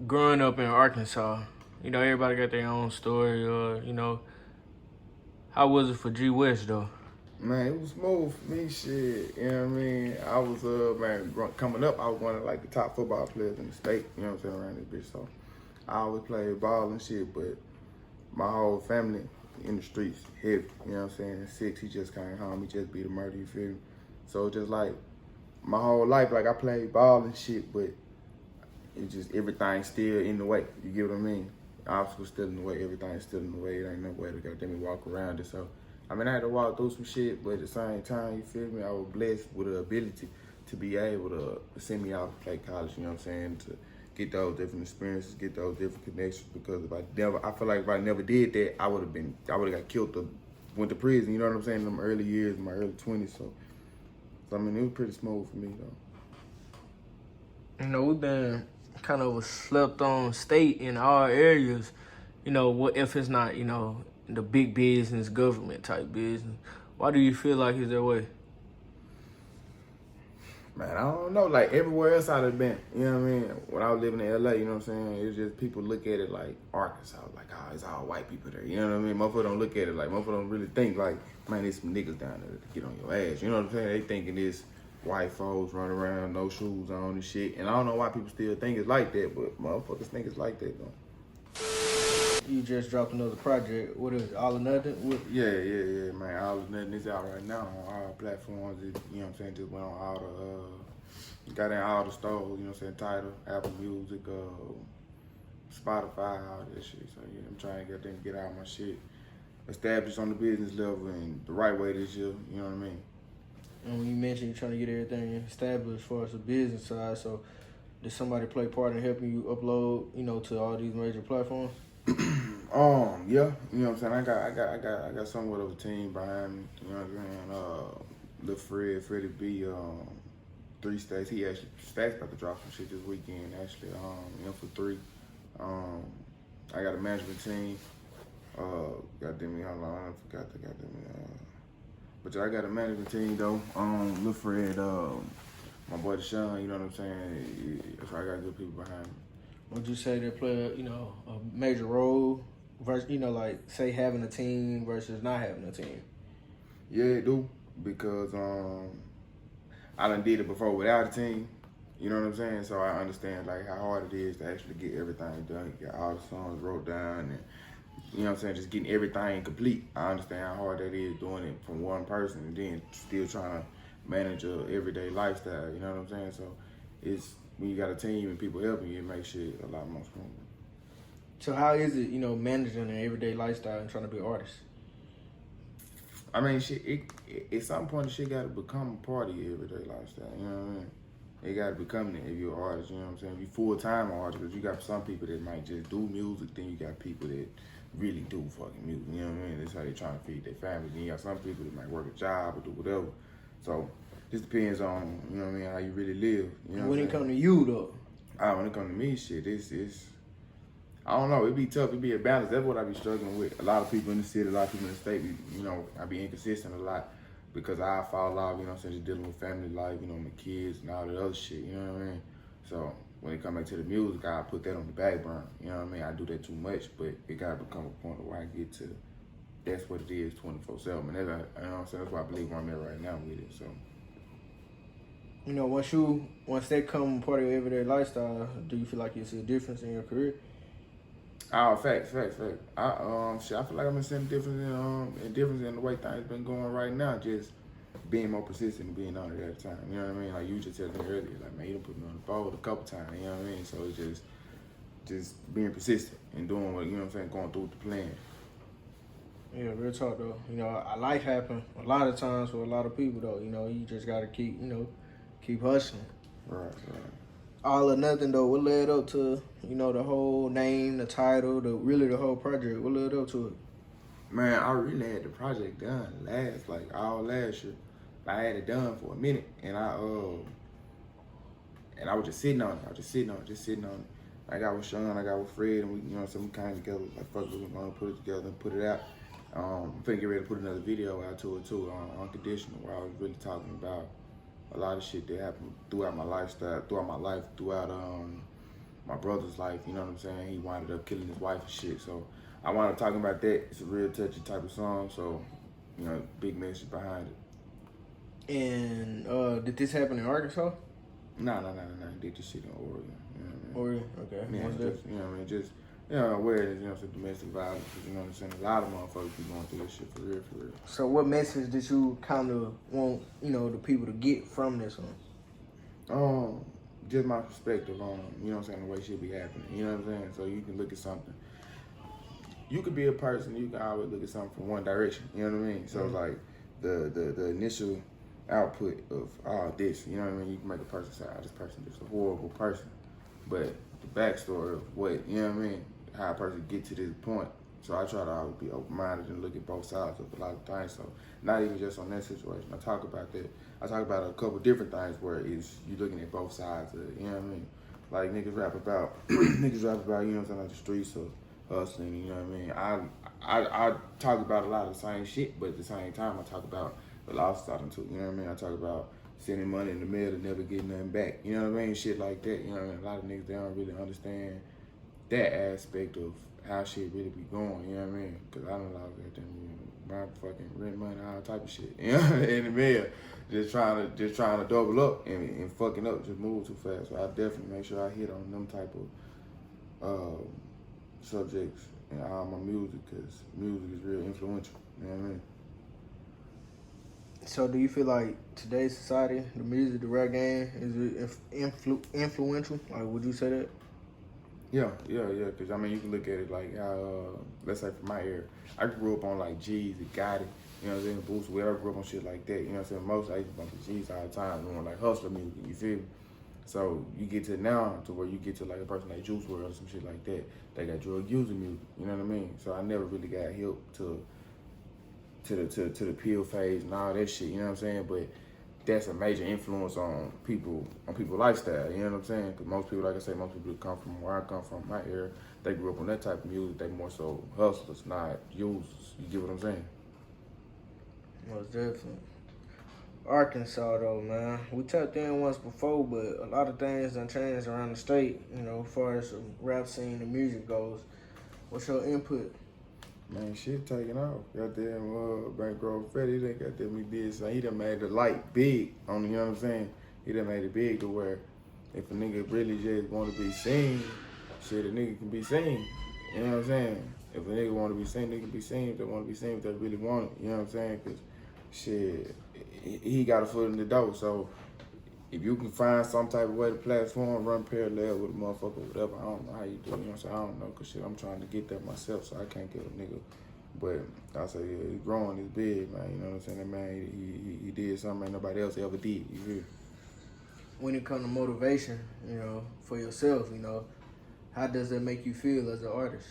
growing up in Arkansas, everybody got their own story, how was it for GWest though? Man, it was smooth for me, shit. You know what I mean? I was, coming up, I was one of like the top football players in the state, you know what I'm saying, around this bitch. So I always played ball and shit, but my whole family in the streets, heavy, you know what I'm saying? At 6, he just came home, he just beat a murder, you feel me? So just like my whole life, like I played ball and shit, but it just, everything's still in the way, you get what I mean? Obstacles still in the way, everything's still in the way, it ain't no way to goddamn walk around it, so. I mean, I had to walk through some shit, but at the same time, you feel me? I was blessed with the ability to be able to send me out to play college, you know what I'm saying? To get those different experiences, get those different connections, because I feel like if I never did that, I would have got killed or went to prison, you know what I'm saying? In them early years, in my early 20s, so I mean, it was pretty smooth for me, though. We've been kind of a slept on state in our areas. What if it's not, the big business, government type business? Why do you feel like it's that way? Man, I don't know. Like, everywhere else I'd have been, you know what I mean? When I was living in LA, you know what I'm saying? It's just people look at it like Arkansas, like, oh, it's all white people there. You know what I mean? Motherfuckers don't look at it like, motherfuckers don't really think like, man, there's some niggas down there to get on your ass. You know what I'm saying? They thinking this white folks running around, no shoes on and shit. And I don't know why people still think it's like that, but motherfuckers think it's like that, though. You just dropped another project. What is it, All or Nothing? Yeah, man. All or Nothing is out right now on all platforms. It, you know what I'm saying? Just went on all the, got in all the stores, you know what I'm saying? Tidal, Apple Music, Spotify, all that shit. So yeah, I'm trying to get out my shit established on the business level and the right way this year, you know what I mean? And when you mentioned you're trying to get everything established as far as the business side, so did somebody play part in helping you upload, to all these major platforms? Yeah, you know what I'm saying? I got somewhat of a team behind me, you know what I'm saying? Lil Freddie B, 3 Stacks, he actually, Stacks about to drop some shit this weekend, actually, for 3. I got a management team, goddamn me, how long, I forgot the goddamn but I got a management team though, Lil Fred, my boy Deshaun, you know what I'm saying? So I got good people behind me. Would you say they play, a major role versus, like, say, having a team versus not having a team? Yeah, it do, because I done did it before without a team, you know what I'm saying? So I understand, like, how hard it is to actually get everything done, get all the songs wrote down, and, you know what I'm saying, just getting everything complete. I understand how hard that is doing it from one person and then still trying to manage a everyday lifestyle, you know what I'm saying? So it's, when you got a team and people helping you, it makes shit a lot more smoother. So how is it, managing an everyday lifestyle and trying to be an artist? I mean, shit, at some point, shit got to become a part of your everyday lifestyle, you know what I mean? It got to become that if you're an artist, you know what I'm saying? If you're full-time artist, because you got some people that might just do music, then you got people that really do fucking music, you know what I mean? That's how they trying to feed their family. Then you got some people that might work a job or do whatever. So this depends on, you know what I mean, how you really live. You know when it come to you, though? When it come to me, shit, it's I don't know, it'd be tough, it'd be a balance. That's what I be struggling with. A lot of people in the city, a lot of people in the state, I be inconsistent a lot because I fall off, you know what I'm saying, just dealing with family life, my kids and all that other shit, you know what I mean? So when it comes back to the music, I put that on the back burner, you know what I mean? I do that too much, but it gotta become a point where I get to, that's what it is 24/7. And that's, you know what I'm saying, that's why I believe where I'm at right now with it, so. Once that come part of your everyday lifestyle, do you feel like you see a difference in your career? Oh, facts. I feel like I'm seeing a difference in the way things been going right now. Just being more persistent and being on it at a time. You know what I mean? Like you just said earlier, like, man, you done put me on the board a couple times. You know what I mean? So it's just being persistent and doing what, you know what I'm saying, going through with the plan. Yeah, real talk though. A life happen a lot of times for a lot of people though. You just gotta keep hustling. Right. All or Nothing though, what led up to, the whole name, the title, the whole project? What led up to it? Man, I really had the project done all last year. I had it done for a minute, and I was just sitting on it. I got with Sean, I got with Fred, and we kind of together, like, fuck, we're gonna put it together and put it out. I'm finna get ready to put another video out to it too, Unconditional, where I was really talking about a lot of shit that happened throughout my lifestyle, throughout my brother's life. You know what I'm saying? He wound up killing his wife and shit. So I wound up talking about that. It's a real touchy type of song. So big message behind it. And did this happen in Arkansas? No. Did this shit in Oregon. You know what I mean? Oregon, okay. Yeah, just, you know what I mean? Just, awareness, some domestic violence. You know what I'm saying? A lot of motherfuckers be going through this shit for real, for real. So what message did you kind of want, the people to get from this one? Just my perspective on, the way shit be happening. You know what I'm saying? So you can look at something. You could be a person, you can always look at something from one direction. You know what I mean? So like the initial output of all this, you know what I mean? You can make a person say, this person is a horrible person. But the backstory of what, you know what I mean? How a person get to this point. So I try to always be open-minded and look at both sides of a lot of things. So not even just on that situation. I talk about that. I talk about a couple different things where it's you looking at both sides of it, you know what I mean? Like niggas rap about, like the streets of hustling, you know what I mean? I talk about a lot of the same shit, but at the same time I talk about the losses I done took, you know what I mean? I talk about sending money in the mail and never getting nothing back, you know what I mean? Shit like that, you know what I mean? A lot of niggas, they don't really understand that aspect of how shit really be going, you know what I mean? Cause I done lost my fucking rent money, all type of shit, you know, in the mail. Just trying to double up and fucking up, just move too fast. So I definitely make sure I hit on them type of subjects in all my music, cause music is real influential, you know what I mean? So do you feel like today's society, the music, the rap game, is it influential? Like, would you say that? Yeah, because you can look at it like how, let's say for my era, I grew up on like G's, the Gotti, you know what I'm saying, Boost, I grew up on shit like that, you know what I'm saying, most I used to bump the G's all the time, doing like hustler music, you feel me? So you get to now to where you get to like a person like Juice WRLD or some shit like that, they got drug using music, you know what I mean? So I never really got hip to the pill phase and all that shit, you know what I'm saying? But that's a major influence on people's lifestyle, you know what I'm saying? Because most people, like I say, most people that come from where I come from, my era, they grew up on that type of music. They more so hustlers, not users. You get what I'm saying? Most definitely. Arkansas, though, man. We tapped in once before, but a lot of things done changed around the state, as far as the rap scene and music goes. What's your input? Man, shit taking off. Goddamn, Bankroll Freddy, they goddamn, he did something. He done made the light big on, you know what I'm saying? He done made it big to where if a nigga really just want to be seen, shit, a nigga can be seen. You know what I'm saying? If a nigga want to be seen, they can be seen. If they want to be seen, if they really want it. You know what I'm saying? Because, shit, he got a foot in the door. So if you can find some type of way to platform, run parallel with a motherfucker, whatever, I don't know how you do it, you know what I'm saying? I don't know, because shit, I'm trying to get that myself, so I can't get a nigga. But I say, yeah, he's growing, he's big, man, you know what I'm saying? That man, he did something ain't nobody else ever did, you hear? When it comes to motivation, for yourself, how does that make you feel as an artist?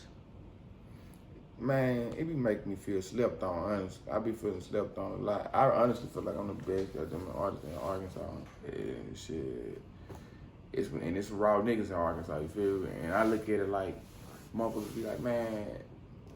Man, it be making me feel slept on, honestly. I be feeling slept on a lot. I honestly feel like I'm the best goddamn artist in Arkansas. And shit. It's raw niggas in Arkansas, you feel me? And I look at it like, motherfuckers be like, man,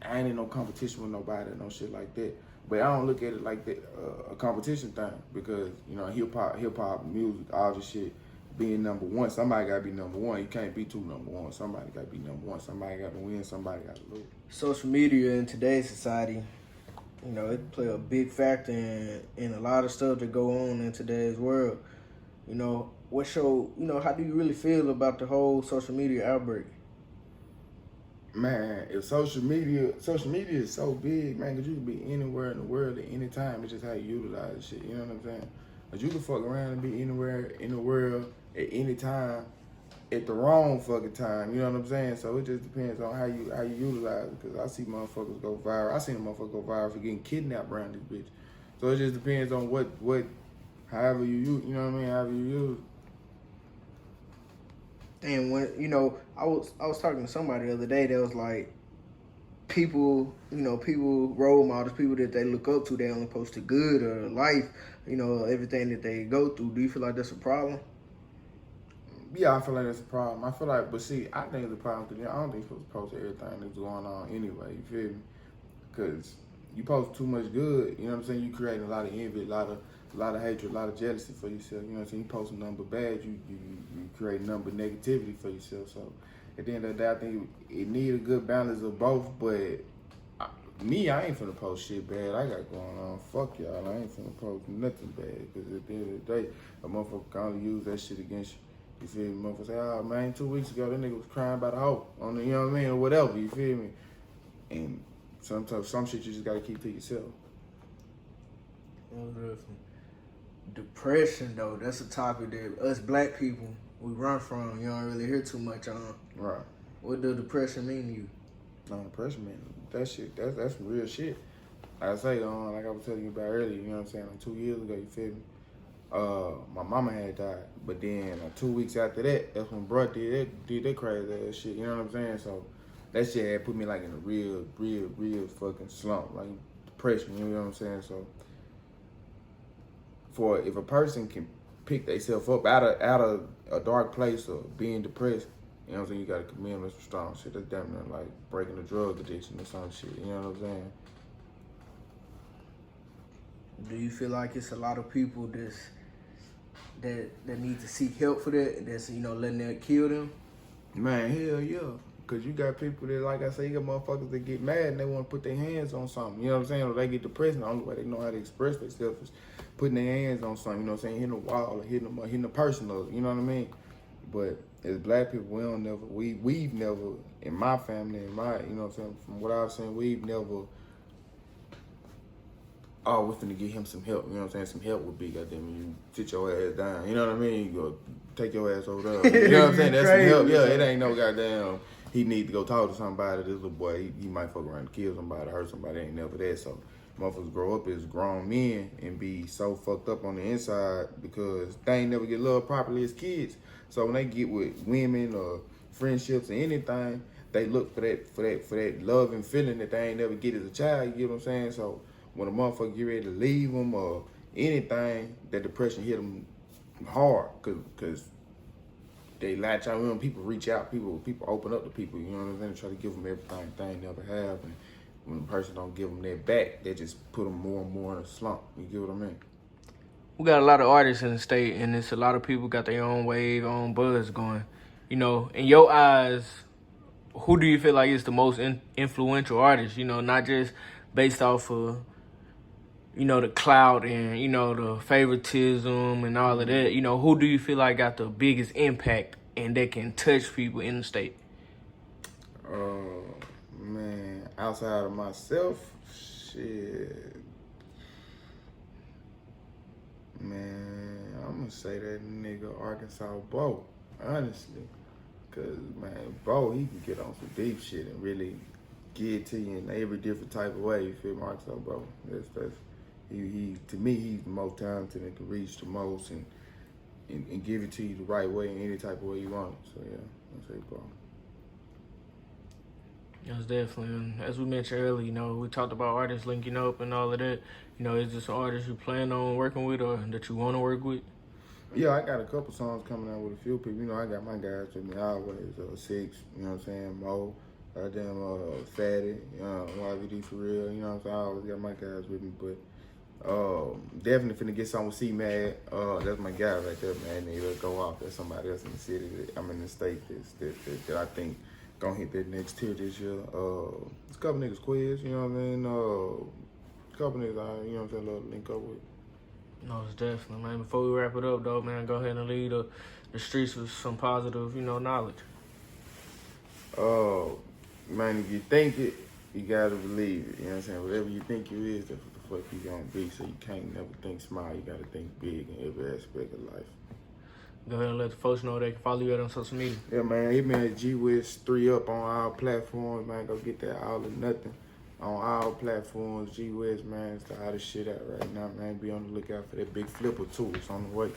I ain't in no competition with nobody, no shit like that. But I don't look at it like that, a competition thing, because, hip hop, music, all this shit, being number one, somebody gotta be number one. You can't be two number one. Somebody gotta be number one. Somebody gotta win, somebody gotta lose. Social media in today's society, it play a big factor in a lot of stuff that go on in today's world. What's your, how do you really feel about the whole social media outbreak? Man, if social media is so big, man, because you can be anywhere in the world at any time. It's just how you utilize the shit, you know what I'm saying? But you can fuck around and be anywhere in the world at any time at the wrong fucking time, you know what I'm saying? So it just depends on how you utilize it, because I see motherfuckers go viral. I seen a motherfucker go viral for getting kidnapped around this bitch. So it just depends on however you use, you know what I mean, however you use it. And when, I was talking to somebody the other day that was like, people, role models, people that they look up to, they only post the good or life, everything that they go through. Do you feel like that's a problem? Yeah, I feel like that's a problem. I feel like, but see, I think it's a problem because I don't think you're supposed to post everything that's going on anyway, you feel me? Because you post too much good, you know what I'm saying? You create a lot of envy, a a lot of hatred, a lot of jealousy for yourself. You know what I'm saying? You posting nothing but bad, you create nothing but negativity for yourself. So at the end of the day, I think it need a good balance of both. But I ain't finna post shit bad I got going on. Fuck y'all, I ain't finna post nothing bad. Because at the end of the day, a motherfucker can only use that shit against you. You feel me? Motherfucker say, oh man, 2 weeks ago that nigga was crying about a hoe on the, you know what I mean, or whatever. You feel me? And sometimes some shit you just gotta keep to yourself. Depression though, that's a topic that us black people we run from. You don't really hear too much on. Right. What does depression mean to you? No, depression, man. That shit, that's some real shit. Like I say, like I was telling you about earlier, you know what I'm saying? Like 2 years ago, you feel me? My mama had died, but then 2 weeks after that, that's when bruh did that crazy ass shit. You know what I'm saying? So that shit had put me like in a real fucking slump, like depression. You know what I'm saying? So if a person can pick themselves up out of a dark place or being depressed, you know what I'm saying? You gotta commend them for strong shit. That's damn near like breaking a drug addiction or some shit. You know what I'm saying? Do you feel like it's a lot of people that need to seek help for that, that's, you know, letting that kill them? Man, hell yeah. Cause you got people that, like I say, you got motherfuckers that get mad and they want to put their hands on something. You know what I'm saying? Or they get depressed and the only way they know how to express themselves is putting their hands on something. You know what I'm saying? Hitting the wall or hitting the person, or, you know what I mean? But as black people, we've never, in my family, you know what I'm saying, from what I've seen, we've never, oh, we're finna get him some help. You know what I'm saying? Some help would be, goddamn, you sit your ass down. You know what I mean? You go take your ass over there. You know what I'm saying? That's some help. Yeah, it ain't no goddamn, he need to go talk to somebody. This little boy, he might fuck around and kill somebody, hurt somebody. Ain't never that. So motherfuckers grow up as grown men and be so fucked up on the inside because they ain't never get loved properly as kids. So when they get with women or friendships or anything, they look for that love and feeling that they ain't never get as a child. You get what I'm saying? So when a motherfucker get ready to leave them or anything, that depression hit them hard because they latch on them. People reach out. People open up to people. You know what I'm saying? Try to give them everything they never have. And when the person don't give them that back, they just put them more and more in a slump. You get what I mean? We got a lot of artists in the state, and it's a lot of people got their own wave, own buzz going. You know, in your eyes, who do you feel like is the most influential artist? You know, not just based off of, you know, the clout and, you know, the favoritism and all of that. You know, who do you feel like got the biggest impact and that can touch people in the state? Man, outside of myself, shit. Man, I'm gonna say that nigga Arkansas Bo, honestly. Cause man, Bo, he can get on some deep shit and really get to you in every different type of way. You feel me? Arkansas Bo. He to me, he's the most talented and can reach the most and give it to you the right way in any type of way you want it. So yeah, I'll say Bo. Yes, definitely. And as we mentioned earlier, you know, we talked about artists linking up and all of that. You know, is this an artist you plan on working with or that you want to work with? Yeah, I got a couple songs coming out with a few people. You know, I got my guys with me always. Six, you know what I'm saying? Mo, goddamn Fatty, YVD for real. You know what I'm saying? I always got my guys with me. But definitely finna get something with C-Mad. That's my guy right there, man. And he'll go off. There's somebody else in the city I'm in the state that I think gonna hit that next tier this year. There's a couple niggas quiz, you know what I mean? A couple niggas you know what I'm saying, love to link up with. No, it's definitely, man. Before we wrap it up, though, man, go ahead and lead the streets with some positive, you know, knowledge. Man, if you think it, you gotta believe it. You know what I'm saying? Whatever you think you is, that's what the fuck you gonna be. So you can't never think small. You gotta think big in every aspect of life. Go ahead and let the folks know they can follow you on social media. Yeah, man. Hit me at GWest 3 up on all platforms, man. Go get that all or nothing on all platforms. GWest, man. It's the hottest shit out right now, man. Be on the lookout for that big flipper too. It's on the way.